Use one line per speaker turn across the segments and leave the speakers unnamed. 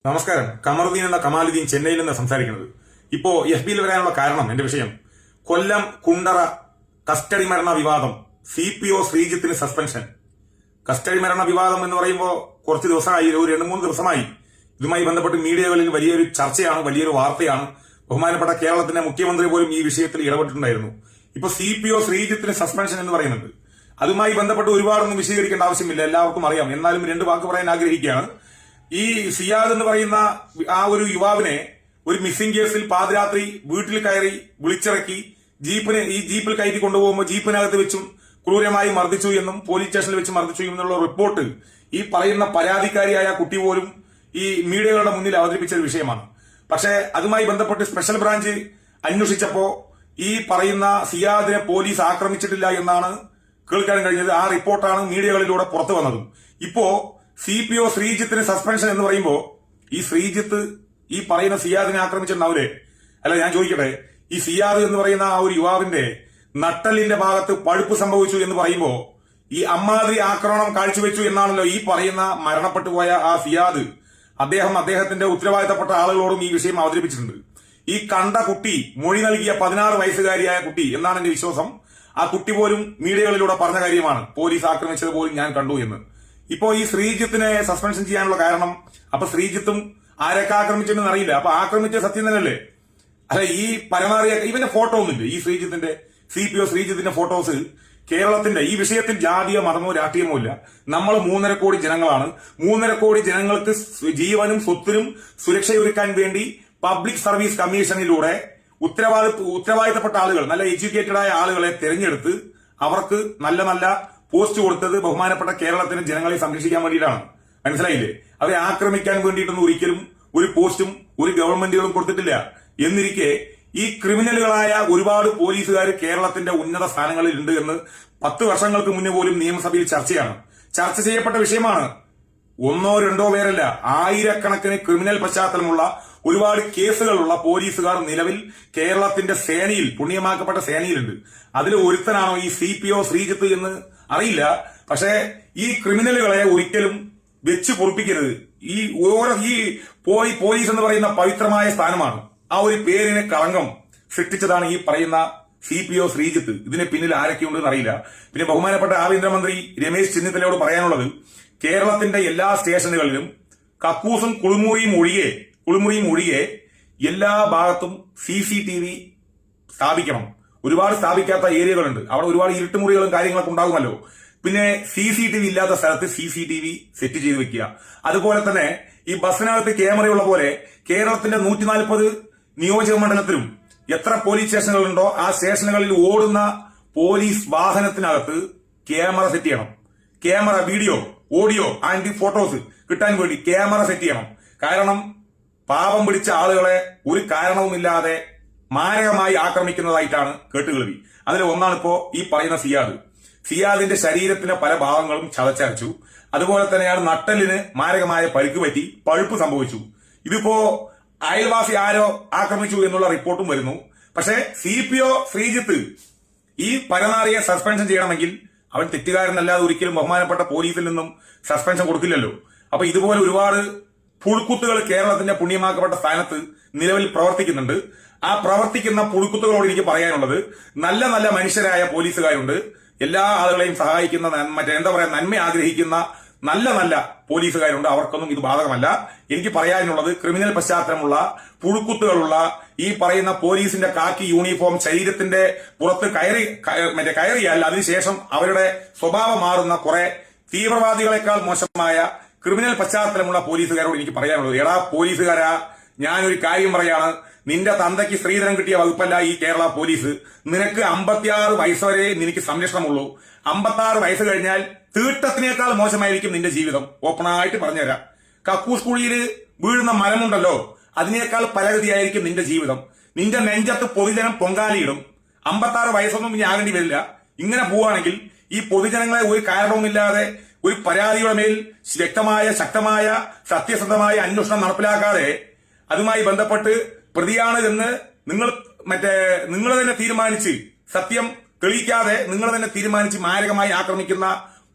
നമസ്കാരം. കമറുദ്ദീൻ എന്ന കമാലുദ്ദീൻ ചെന്നൈയിൽ നിന്ന് സംസാരിക്കുന്നത്. ഇപ്പോ FBയിൽ വരാനുള്ള കാരണം എന്റെ വിഷയം കൊല്ലം കുണ്ടറ കസ്റ്റഡി മരണ വിവാദം. CPO ശ്രീജിത്തിന് suspension. കസ്റ്റഡി മരണ വിവാദം എന്ന് പറയുമ്പോൾ കുറച്ച് ദിവസമായി, ഒരു 2-3 ദിവസമായി ഇതുമായി ബന്ധപ്പെട്ട് മീഡിയകളിൽ വലിയൊരു ചർച്ചയാണ്, വലിയൊരു വാർത്തയാണ്. ബഹുമാനപ്പെട്ട കേരളത്തിന്റെ മുഖ്യമന്ത്രി പോലും ഈ വിഷയത്തിൽ ഇടപെട്ടിട്ടുണ്ടായിരുന്നു. ഇപ്പൊ CPO ശ്രീജിത്തിന് സസ്പെൻഷൻ എന്ന് പറയുന്നത് അതുമായി ബന്ധപ്പെട്ട് ഒരുപാടൊന്നും വിശദീകരിക്കേണ്ട ആവശ്യമില്ല, എല്ലാവർക്കും അറിയാം. എന്നാലും 2 വാക്ക് പറയാൻ ആഗ്രഹിക്കുകയാണ്. ഈ സിയാദ് എന്ന് പറയുന്ന ആ ഒരു യുവാവിനെ ഒരു മിസ്സിംഗ് കേസിൽ പാതിരാത്രി വീട്ടിൽ കയറി വിളിച്ചിറക്കി ജീപ്പിൽ കയറ്റി കൊണ്ടുപോകുമ്പോൾ ജീപ്പിനകത്ത് വെച്ചും ക്രൂരമായി മർദ്ദിച്ചു എന്നും പോലീസ് സ്റ്റേഷനിൽ വെച്ച് മർദ്ദിച്ചു എന്നുള്ള റിപ്പോർട്ട് ഈ പറയുന്ന പരാതിക്കാരിയായ കുട്ടി പോലും ഈ മീഡിയകളുടെ മുന്നിൽ അവതരിപ്പിച്ച ഒരു വിഷയമാണ്. പക്ഷേ അതുമായി ബന്ധപ്പെട്ട് സ്പെഷ്യൽ ബ്രാഞ്ച് അന്വേഷിച്ചപ്പോ ഈ പറയുന്ന സിയാദിനെ പോലീസ് ആക്രമിച്ചിട്ടില്ല എന്നാണ് കേൾക്കാൻ കഴിഞ്ഞത്. ആ റിപ്പോർട്ടാണ് മീഡിയകളിലൂടെ പുറത്തു വന്നത്. ഇപ്പോ CPO ശ്രീജിത്തിന് സസ്പെൻഷൻ എന്ന് പറയുമ്പോ ഈ ശ്രീജിത്ത് ഈ പറയുന്ന സിയാദിനെ ആക്രമിച്ചിട്ടുണ്ടാവില്ലേ? അല്ല, ഞാൻ ചോദിക്കട്ടെ, ഈ സിയാദ് എന്ന് പറയുന്ന ആ ഒരു യുവാവിന്റെ നട്ടലിന്റെ ഭാഗത്ത് പഴുപ്പ് സംഭവിച്ചു എന്ന് പറയുമ്പോ ഈ അമ്മാതിരി ആക്രമണം കാഴ്ചവെച്ചു എന്നാണല്ലോ ഈ പറയുന്ന മരണപ്പെട്ടു പോയ ആ സിയാദ് അദ്ദേഹത്തിന്റെ ഉത്തരവാദിത്തപ്പെട്ട ആളുകളോടും ഈ വിഷയം അവതരിപ്പിച്ചിട്ടുണ്ട്. ഈ കണ്ട കുട്ടി മൊഴി നൽകിയ 16 വയസ്സുകാരിയായ കുട്ടി എന്നാണ് എന്റെ വിശ്വാസം. ആ കുട്ടി പോലും മീഡിയകളിലൂടെ പറഞ്ഞ കാര്യമാണ്, പോലീസ് ആക്രമിച്ചത് പോലും ഞാൻ കണ്ടു എന്ന്. ഇപ്പോ ഈ ശ്രീജിത്തിനെ സസ്പെൻഷൻ ചെയ്യാനുള്ള കാരണം, അപ്പൊ ശ്രീജിത്തും ആരൊക്കെ ആക്രമിച്ചെന്ന് അറിയില്ല. അപ്പൊ ആക്രമിച്ച സത്യം തന്നെയല്ലേ? അല്ല, ഈ പരമാറിയ ഇവന്റെ ഫോട്ടോ ഒന്നുമില്ല. ഈ CPO ശ്രീജിത്തിന്റെ ഫോട്ടോസ് കേരളത്തിന്റെ ഈ വിഷയത്തിൽ ജാതിയോ മതമോ രാഷ്ട്രീയമോ ഇല്ല. നമ്മൾ 3.5 കോടി ജനങ്ങളാണ്. 3.5 കോടി ജനങ്ങൾക്ക് ജീവനും സ്വത്തിനും സുരക്ഷയൊരുക്കാൻ വേണ്ടി പബ്ലിക് സർവീസ് കമ്മീഷനിലൂടെ ഉത്തരവാദിത്തപ്പെട്ട ആളുകൾ, നല്ല എഡ്യൂക്കേറ്റഡ് ആയ ആളുകളെ തെരഞ്ഞെടുത്ത് അവർക്ക് നല്ല പോസ്റ്റ് കൊടുത്തത് ബഹുമാനപ്പെട്ട കേരളത്തിന്റെ ജനങ്ങളെ സംരക്ഷിക്കാൻ വേണ്ടിയിട്ടാണ്. മനസ്സിലായില്ലേ? അവരെ ആക്രമിക്കാൻ വേണ്ടിയിട്ടൊന്നും ഒരിക്കലും ഒരു പോസ്റ്റും ഒരു ഗവൺമെന്റുകളും കൊടുത്തിട്ടില്ല. എന്നിരിക്കെ ഈ ക്രിമിനലുകളായ ഒരുപാട് പോലീസുകാർ കേരളത്തിന്റെ ഉന്നത സ്ഥാനങ്ങളിൽ ഉണ്ട് എന്ന് 10 വർഷങ്ങൾക്ക് മുന്നേ പോലും നിയമസഭയിൽ ചർച്ച ചെയ്യപ്പെട്ട വിഷയമാണ്. 1-2 പേരല്ല, ആയിരക്കണക്കിന് ക്രിമിനൽ പശ്ചാത്തലമുള്ള ഒരുപാട് കേസുകളുള്ള പോലീസുകാർ നിലവിൽ കേരളത്തിന്റെ സേനയിൽ, പുണ്യമാക്കപ്പെട്ട സേനയിലുണ്ട്. അതിൽ ഒരുത്തനാണോ ഈ CPO ശ്രീജിത്ത് എന്ന് അറിയില്ല. പക്ഷേ ഈ ക്രിമിനലുകളെ ഒരിക്കലും വെച്ച് പൊറുപ്പിക്കരുത്. പോലീസ് എന്ന് പറയുന്ന പവിത്രമായ സ്ഥാനമാണ്. ആ ഒരു പേരിന് കളങ്കം സൃഷ്ടിച്ചതാണ് ഈ പറയുന്ന CPO ശ്രീജിത്ത്. ഇതിന് പിന്നിൽ ആരൊക്കെയുണ്ടെന്ന് അറിയില്ല. പിന്നെ ബഹുമാനപ്പെട്ട ആഭ്യന്തരമന്ത്രി രമേശ് ചെന്നിത്തലയോട് പറയാനുള്ളത്, കേരളത്തിന്റെ എല്ലാ സ്റ്റേഷനുകളിലും കക്കൂസും കുളിമുറിയും ഒഴികെ എല്ലാ ഭാഗത്തും CCTV സ്ഥാപിക്കണം. ഒരുപാട് സ്ഥാപിക്കാത്ത ഏരിയകളുണ്ട്, അവിടെ ഒരുപാട് ഇരുട്ടുമുറികളും കാര്യങ്ങളൊക്കെ ഉണ്ടാകുമല്ലോ. പിന്നെ CCTV ഇല്ലാത്ത സ്ഥലത്ത് CCTV സെറ്റ് ചെയ്ത് വെക്കുക. അതുപോലെ തന്നെ ഈ ബസ്സിനകത്ത് ക്യാമറയുള്ള പോലെ കേരളത്തിന്റെ 140 നിയോജക മണ്ഡലത്തിലും എത്ര പോലീസ് സ്റ്റേഷനുകളുണ്ടോ ആ സ്റ്റേഷനുകളിൽ ഓടുന്ന പോലീസ് വാഹനത്തിനകത്ത് ക്യാമറ സെറ്റ് ചെയ്യണം. Camera, video, audio and photos കിട്ടാൻ വേണ്ടി ക്യാമറ സെറ്റ് ചെയ്യണം. കാരണം പാപം പിടിച്ച ആളുകളെ ഒരു കാരണവുമില്ലാതെ മാരകമായി ആക്രമിക്കുന്നതായിട്ടാണ് കേട്ടുകേൾവി. അതിൽ ഒന്നാണ് ഇപ്പോ ഈ പറയുന്ന സിയാദിന്റെ ശരീരത്തിന്റെ പല ഭാഗങ്ങളും ചതച്ചരച്ചു. അതുപോലെ തന്നെയാണ് നട്ടലിന് മാരകമായ പരിക്ക് പറ്റി പഴുപ്പ് സംഭവിച്ചു. ഇതിപ്പോ അയൽവാസി ആരോ ആക്രമിച്ചു എന്നുള്ള റിപ്പോർട്ടും വരുന്നു. പക്ഷേ CPO ശ്രീജിത്ത് ഈ പരനാറിയെ സസ്പെൻഷൻ ചെയ്യണമെങ്കിൽ അവൻ തെറ്റുകാരനല്ലാതെ ഒരിക്കലും ബഹുമാനപ്പെട്ട പോലീസിൽ നിന്നും സസ്പെൻഷൻ കൊടുക്കില്ലല്ലോ. അപ്പൊ ഇതുപോലെ ഒരുപാട് പുഴുക്കുത്തുകൾ കേരളത്തിന്റെ പുണ്യമാക്കപ്പെട്ട സ്ഥാനത്ത് നിലവിൽ പ്രവർത്തിക്കുന്നുണ്ട്. ആ പ്രവർത്തിക്കുന്ന പുഴുക്കുത്തുകളോട് എനിക്ക് പറയാനുള്ളത്, നല്ല മനുഷ്യരായ പോലീസുകാരുണ്ട്, എല്ലാ ആളുകളെയും സഹായിക്കുന്ന നന്മ ആഗ്രഹിക്കുന്ന നല്ല പോലീസുകാരുണ്ട്. അവർക്കൊന്നും ഇത് ബാധകമല്ല. എനിക്ക് പറയാനുള്ളത്, ക്രിമിനൽ പശ്ചാത്തലമുള്ള പുഴുക്കുത്തുകളുള്ള ഈ പറയുന്ന പോലീസിന്റെ കാക്കി യൂണിഫോം ശരീരത്തിന്റെ പുറത്ത് കയറിയാൽ അതിനുശേഷം അവരുടെ സ്വഭാവം മാറുന്ന കുറെ തീവ്രവാദികളെക്കാൾ മോശമായ ക്രിമിനൽ പശ്ചാത്തലമുള്ള പോലീസുകാരോട് എനിക്ക് പറയാനുള്ളത്, എടാ പോലീസുകാരാ, ഞാനൊരു കാര്യം പറയാണ്, നിന്റെ തന്തയ്ക്ക് സ്ത്രീധനം കിട്ടിയ വകുപ്പല്ല ഈ കേരള പോലീസ്. നിനക്ക് 56 വയസ്സ് വരെ നിനക്ക് സംരക്ഷണമുള്ളൂ. 56 വയസ്സ് കഴിഞ്ഞാൽ തീട്ടത്തിനേക്കാൾ മോശമായിരിക്കും നിന്റെ ജീവിതം. ഓപ്പണായിട്ട് പറഞ്ഞുതരാം. കക്കൂസ് കുഴിയിൽ വീഴുന്ന മരമുണ്ടല്ലോ, അതിനേക്കാൾ പലഗതിയായിരിക്കും നിന്റെ ജീവിതം. നിന്റെ നെഞ്ചത്ത് പൊതുജനം പൊങ്കാലിയിടും. 56 വയസ്സൊന്നും ഇനി ആകേണ്ടി വരില്ല. ഇങ്ങനെ പോവുകയാണെങ്കിൽ ഈ പൊതുജനങ്ങളെ ഒരു കാരണവുമില്ലാതെ ഒരു പരാതിയുടെ മേൽ വ്യക്തമായ, ശക്തമായ, സത്യസന്ധമായ അന്വേഷണം നടപ്പിലാക്കാതെ അതുമായി ബന്ധപ്പെട്ട് പ്രതിയാണ് എന്ന് നിങ്ങൾ തന്നെ തീരുമാനിച്ച്, സത്യം തെളിയിക്കാതെ നിങ്ങൾ തന്നെ തീരുമാനിച്ച് മാരകമായി ആക്രമിക്കുന്ന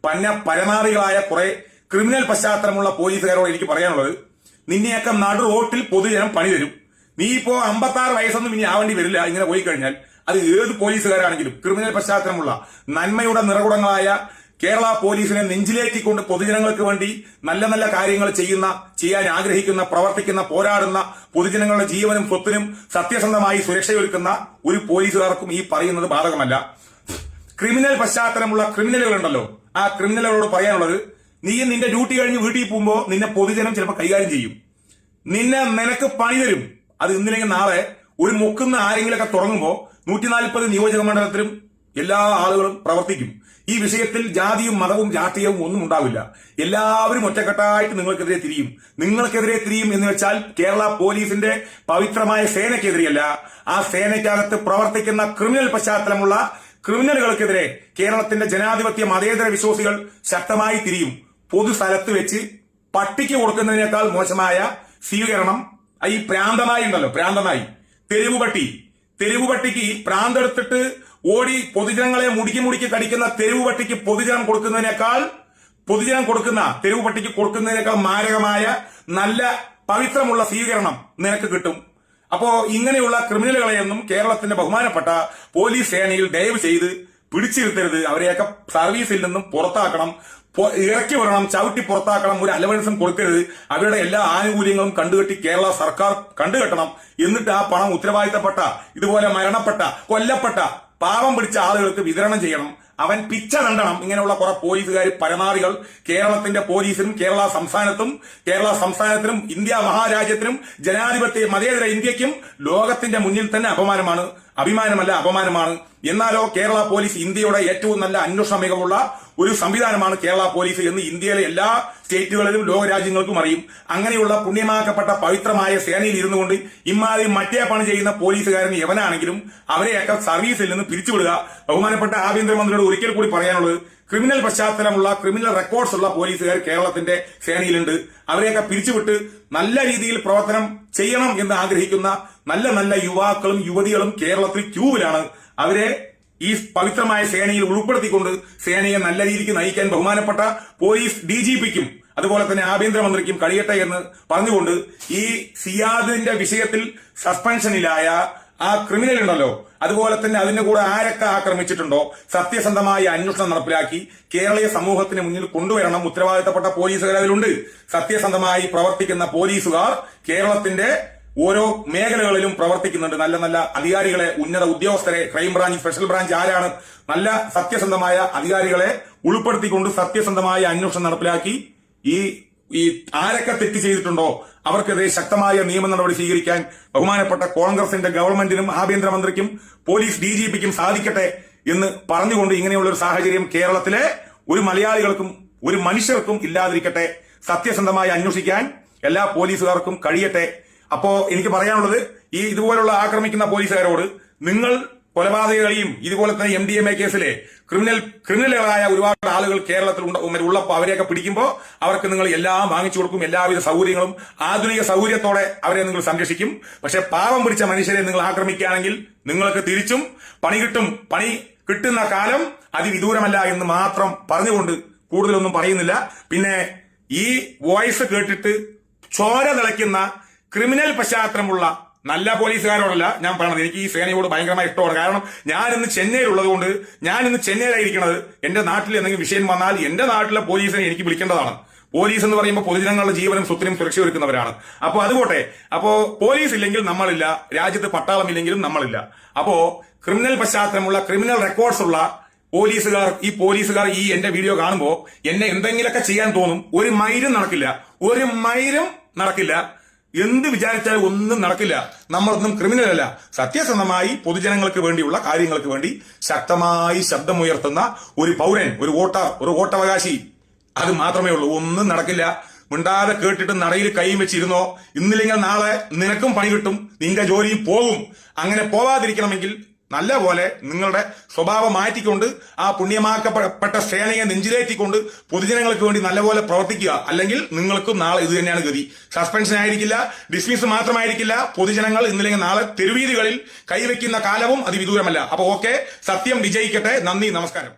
പരമാറികളായ കുറെ ക്രിമിനൽ പശ്ചാത്തലമുള്ള പോലീസുകാരോട് എനിക്ക് പറയാനുള്ളത്, നിന്നെയൊക്കെ നടു റോട്ടിൽ പൊതുജനം പണി തരും. നീ ഇപ്പോ 56 വയസ്സൊന്നും ഇനി ആവേണ്ടി വരില്ല. ഇങ്ങനെ പോയി കഴിഞ്ഞാൽ അത് ഏത് പോലീസുകാരാണെങ്കിലും ക്രിമിനൽ പശ്ചാത്തലമുള്ള നന്മയുടെ നിറകുടങ്ങളായ കേരള പോലീസിനെ നെഞ്ചിലേറ്റിക്കൊണ്ട് പൊതുജനങ്ങൾക്ക് വേണ്ടി നല്ല നല്ല കാര്യങ്ങൾ ചെയ്യാൻ ആഗ്രഹിക്കുന്ന, പ്രവർത്തിക്കുന്ന, പോരാടുന്ന, പൊതുജനങ്ങളുടെ ജീവനും സ്വത്തിനും സത്യസന്ധമായി സുരക്ഷയൊരുക്കുന്ന ഒരു പോലീസുകാർക്കും ഈ പറയുന്നത് ബാധകമല്ല. ക്രിമിനൽ പശ്ചാത്തലമുള്ള ക്രിമിനലുകളുണ്ടല്ലോ, ആ ക്രിമിനലുകളോട് പറയാനുള്ളത്, നീ നിന്റെ ഡ്യൂട്ടി കഴിഞ്ഞ് വീട്ടിൽ പോകുമ്പോൾ നിന്നെ പൊതുജനം ചിലപ്പോൾ കൈകാര്യം ചെയ്യും. നിനക്ക് പണി തരും. അത് ഇന്നില്ലെങ്കിൽ നാളെ ഒരു മുക്കുന്ന ആരെങ്കിലൊക്കെ തുടങ്ങുമ്പോൾ 140 നിയോജക മണ്ഡലത്തിലും എല്ലാ ആളുകളും പ്രവർത്തിക്കും. ഈ വിഷയത്തിൽ ജാതിയും മതവും രാഷ്ട്രീയവും ഒന്നും ഉണ്ടാവില്ല. എല്ലാവരും ഒറ്റക്കെട്ടായിട്ട് നിങ്ങൾക്കെതിരെ തിരിയും. നിങ്ങൾക്കെതിരെ തിരിയും എന്ന് വെച്ചാൽ കേരള പോലീസിന്റെ പവിത്രമായ സേനയ്ക്കെതിരെയല്ല, ആ സേനയ്ക്കകത്ത് പ്രവർത്തിക്കുന്ന ക്രിമിനൽ പശ്ചാത്തലമുള്ള ക്രിമിനലുകൾക്കെതിരെ കേരളത്തിന്റെ ജനാധിപത്യ മതേതര വിശ്വാസികൾ ശക്തമായി തിരിയും. പൊതുസ്ഥലത്ത് വെച്ച് പട്ടിക്ക് കൊടുക്കുന്നതിനേക്കാൾ മോശമായ സ്വീകരണം ഈ പ്രാന്തനായി ഉണ്ടല്ലോ, പ്രാന്തനായി തെരുവുപട്ടിക്ക് പ്രാന്തെടുത്തിട്ട് ഓടി പൊതുജനങ്ങളെ മുടുക്കി കടിക്കുന്ന തെരുവുപട്ടിക്ക് പൊതുജനം കൊടുക്കുന്ന തെരുവുപട്ടിക്ക് കൊടുക്കുന്നതിനേക്കാൾ മാരകമായ നല്ല പവിത്രമുള്ള സ്വീകരണം നിനക്ക് കിട്ടും. അപ്പോ ഇങ്ങനെയുള്ള ക്രിമിനലുകളെയൊന്നും കേരളത്തിന്റെ ബഹുമാനപ്പെട്ട പോലീസ് സേനയിൽ ദയവ് ചെയ്ത് പിടിച്ചിരുത്തരുത്. അവരെയൊക്കെ സർവീസിൽ നിന്നും പുറത്താക്കണം, ഇറക്കി വിടണം, ചവിട്ടി പുറത്താക്കണം. ഒരു അലവൻസും കൊടുക്കരുത്. അവരുടെ എല്ലാ ആനുകൂല്യങ്ങളും കണ്ടുകെട്ടി കേരള സർക്കാർ കണ്ടുകെട്ടണം. എന്നിട്ട് ആ പണം ഉത്തരവാദിത്തപ്പെട്ട, ഇതുപോലെ മരണപ്പെട്ട, കൊല്ലപ്പെട്ട, പാവം പിടിച്ച ആളുകൾക്ക് വിതരണം ചെയ്യണം. അവൻ പിച്ച കണ്ടണം. ഇങ്ങനെയുള്ള കുറെ പോലീസുകാർ പരമാറികൾ കേരളത്തിന്റെ പോലീസിനും കേരള സംസ്ഥാനത്തിനും ഇന്ത്യ മഹാരാജ്യത്തിനും ജനാധിപത്യ മതേതര ഇന്ത്യക്കും ലോകത്തിന്റെ മുന്നിൽ തന്നെ അപമാനമാണ്. എന്നാലോ കേരള പോലീസ് ഇന്ത്യയുടെ ഏറ്റവും നല്ല അന്വേഷണ മികവുള്ള ഒരു സംവിധാനമാണ് കേരള പോലീസ് എന്ന് ഇന്ത്യയിലെ എല്ലാ സ്റ്റേറ്റുകളിലും ലോകരാജ്യങ്ങൾക്കും അറിയും. അങ്ങനെയുള്ള പുണ്യമാക്കപ്പെട്ട പവിത്രമായ സേനയിൽ ഇരുന്നു കൊണ്ട് ഇമാതിരി മറ്റേ പണി ചെയ്യുന്ന പോലീസുകാരൻ എവനാണെങ്കിലും അവരെയൊക്കെ സർവീസിൽ നിന്ന് പിരിച്ചുവിടുക. ബഹുമാനപ്പെട്ട ആഭ്യന്തരമന്ത്രിയോട് ഒരിക്കൽ കൂടി പറയാനുള്ളത്, ക്രിമിനൽ പശ്ചാത്തലമുള്ള ക്രിമിനൽ റെക്കോർഡ്സ് ഉള്ള പോലീസുകാർ കേരളത്തിന്റെ സേനയിലുണ്ട്. അവരെയൊക്കെ പിരിച്ചുവിട്ട് നല്ല രീതിയിൽ പ്രവർത്തനം ചെയ്യണം എന്ന് ആഗ്രഹിക്കുന്ന നല്ല നല്ല യുവാക്കളും യുവതികളും കേരളത്തിൽ ക്യൂവിലാണ്. അവരെ ഈ പവിത്രമായ സേനയിൽ ഉൾപ്പെടുത്തിക്കൊണ്ട് സേനയെ നല്ല രീതിക്ക് നയിക്കാൻ ബഹുമാനപ്പെട്ട പോലീസ് DGPക്കും അതുപോലെ തന്നെ ആഭ്യന്തരമന്ത്രിക്കും കഴിയട്ടെ എന്ന് പറഞ്ഞുകൊണ്ട് ഈ സിയാദിന്റെ വിഷയത്തിൽ സസ്പെൻഷനിലായ ആ ക്രിമിനൽ ഉണ്ടല്ലോ, അതുപോലെ തന്നെ അതിന്റെ കൂടെ ആരൊക്കെ ആക്രമിച്ചിട്ടുണ്ടോ സത്യസന്ധമായ അന്വേഷണം നടപ്പിലാക്കി കേരളീയ സമൂഹത്തിന് മുന്നിൽ കൊണ്ടുവരണം. ഉത്തരവാദിത്തപ്പെട്ട പോലീസുകാർ അതിലുണ്ട്. സത്യസന്ധമായി പ്രവർത്തിക്കുന്ന പോലീസുകാർ കേരളത്തിന്റെ ഓരോ മേഖലകളിലും പ്രവർത്തിക്കുന്നുണ്ട്. നല്ല നല്ല അധികാരികളെ, ഉന്നത ഉദ്യോഗസ്ഥരെ, ക്രൈംബ്രാഞ്ച്, സ്പെഷ്യൽ ബ്രാഞ്ച് ആരാണ്, നല്ല സത്യസന്ധമായ അധികാരികളെ ഉൾപ്പെടുത്തിക്കൊണ്ട് സത്യസന്ധമായ അന്വേഷണം നടപ്പിലാക്കി ഈ ആരൊക്കെ തെറ്റ് ചെയ്തിട്ടുണ്ടോ അവർക്കെതിരെ ശക്തമായ നിയമ നടപടി സ്വീകരിക്കാൻ ബഹുമാനപ്പെട്ട കോൺഗ്രസിന്റെ ഗവൺമെന്റിനും ആഭ്യന്തരമന്ത്രിക്കും പോലീസ് DGPക്കും സാധിക്കട്ടെ എന്ന് പറഞ്ഞുകൊണ്ട് ഇങ്ങനെയുള്ള ഒരു സാഹചര്യം കേരളത്തിലെ ഒരു മലയാളികൾക്കും ഒരു മനുഷ്യർക്കും ഇല്ലാതിരിക്കട്ടെ. സത്യസന്ധമായി അന്വേഷിക്കാൻ എല്ലാ പോലീസുകാർക്കും കഴിയട്ടെ. അപ്പോ എനിക്ക് പറയാനുള്ളത്, ഈ ഇതുപോലുള്ള ആക്രമിക്കുന്ന പോലീസുകാരോട്, നിങ്ങൾ കൊലപാതകളെയും ഇതുപോലെ തന്നെ MDMA കേസിലെ ക്രിമിനലുകളായ ഒരുപാട് ആളുകൾ കേരളത്തിൽ ഉള്ളപ്പോൾ അവരെയൊക്കെ പിടിക്കുമ്പോൾ അവർക്ക് നിങ്ങൾ എല്ലാം വാങ്ങിച്ചു കൊടുക്കും, എല്ലാവിധ സൗകര്യങ്ങളും ആധുനിക സൗകര്യത്തോടെ അവരെ നിങ്ങൾ സംരക്ഷിക്കും. പക്ഷെ പാവം പിടിച്ച മനുഷ്യരെ നിങ്ങൾ ആക്രമിക്കുകയാണെങ്കിൽ നിങ്ങൾക്ക് തിരിച്ചും പണി കിട്ടും. പണി കിട്ടുന്ന കാലം അതിവിദൂരമല്ല എന്ന് മാത്രം പറഞ്ഞുകൊണ്ട് കൂടുതലൊന്നും പറയുന്നില്ല. പിന്നെ ഈ വോയിസ് കേട്ടിട്ട് ചോര തിളയ്ക്കുന്ന ക്രിമിനൽ പശ്ചാത്തലമുള്ള നല്ല പോലീസുകാരോടല്ല ഞാൻ പറയണത്. എനിക്ക് ഈ സേനയോട് ഭയങ്കരമായ ഇഷ്ടമാണ്. കാരണം ഞാൻ ഇന്ന് ചെന്നൈയിലുള്ളത് കൊണ്ട്, ഞാൻ ഇന്ന് ചെന്നൈയിലായിരിക്കണത്. എന്റെ നാട്ടിൽ എന്തെങ്കിലും വിഷയം വന്നാൽ എന്റെ നാട്ടിലെ പോലീസിനെ എനിക്ക് വിളിക്കേണ്ടതാണ്. പോലീസ് എന്ന് പറയുമ്പോൾ പൊതുജനങ്ങളുടെ ജീവനും സ്വത്തിനും സുരക്ഷ ഒരുക്കുന്നവരാണ്. അപ്പോ അതുപോട്ടെ. അപ്പോ പോലീസ് ഇല്ലെങ്കിൽ നമ്മളില്ല, രാജ്യത്ത് പട്ടാളം ഇല്ലെങ്കിലും നമ്മളില്ല. അപ്പോ ക്രിമിനൽ പശ്ചാത്തലമുള്ള ക്രിമിനൽ റെക്കോർഡ്സ് ഉള്ള പോലീസുകാർ ഈ എന്റെ വീഡിയോ കാണുമ്പോൾ എന്നെ എന്തെങ്കിലുമൊക്കെ ചെയ്യാൻ തോന്നും. ഒരു മൈരും നടക്കില്ല. എന്ത് വിചാരിച്ചാലും ഒന്നും നടക്കില്ല. നമ്മളൊന്നും ക്രിമിനൽ അല്ല. സത്യസന്ധമായി പൊതുജനങ്ങൾക്ക് വേണ്ടിയുള്ള കാര്യങ്ങൾക്ക് വേണ്ടി ശക്തമായി ശബ്ദമുയർത്തുന്ന ഒരു പൗരൻ, ഒരു വോട്ടവകാശി, അത് മാത്രമേ ഉള്ളൂ. ഒന്നും നടക്കില്ല. മിണ്ടാതെ കേട്ടിട്ട് നടയിൽ കൈയും വെച്ചിരുന്നോ, ഇന്നില്ലെങ്കിൽ നാളെ നിനക്കും പണി കിട്ടും, നിന്റെ ജോലി പോകും. അങ്ങനെ പോവാതിരിക്കണമെങ്കിൽ നല്ല പോലെ നിങ്ങളുടെ സ്വഭാവം മാറ്റിക്കൊണ്ട് ആ പുണ്യമാക്കപ്പെട്ട സേനയെ നെഞ്ചിലേറ്റിക്കൊണ്ട് പൊതുജനങ്ങൾക്ക് വേണ്ടി നല്ലപോലെ പ്രവർത്തിക്കുക. അല്ലെങ്കിൽ നിങ്ങൾക്കും നാളെ ഇത് തന്നെയാണ് ഗതി. സസ്പെൻഷൻ ആയിരിക്കില്ല, ഡിസ്മിസ് മാത്രമായിരിക്കില്ല. പൊതുജനങ്ങൾ ഇന്നില്ലെങ്കിൽ നാളെ തെരുവീതികളിൽ കൈവയ്ക്കുന്ന കാലവും അതിവിദൂരമല്ല. അപ്പൊ ഓക്കെ, സത്യം വിജയിക്കട്ടെ. നന്ദി, നമസ്കാരം.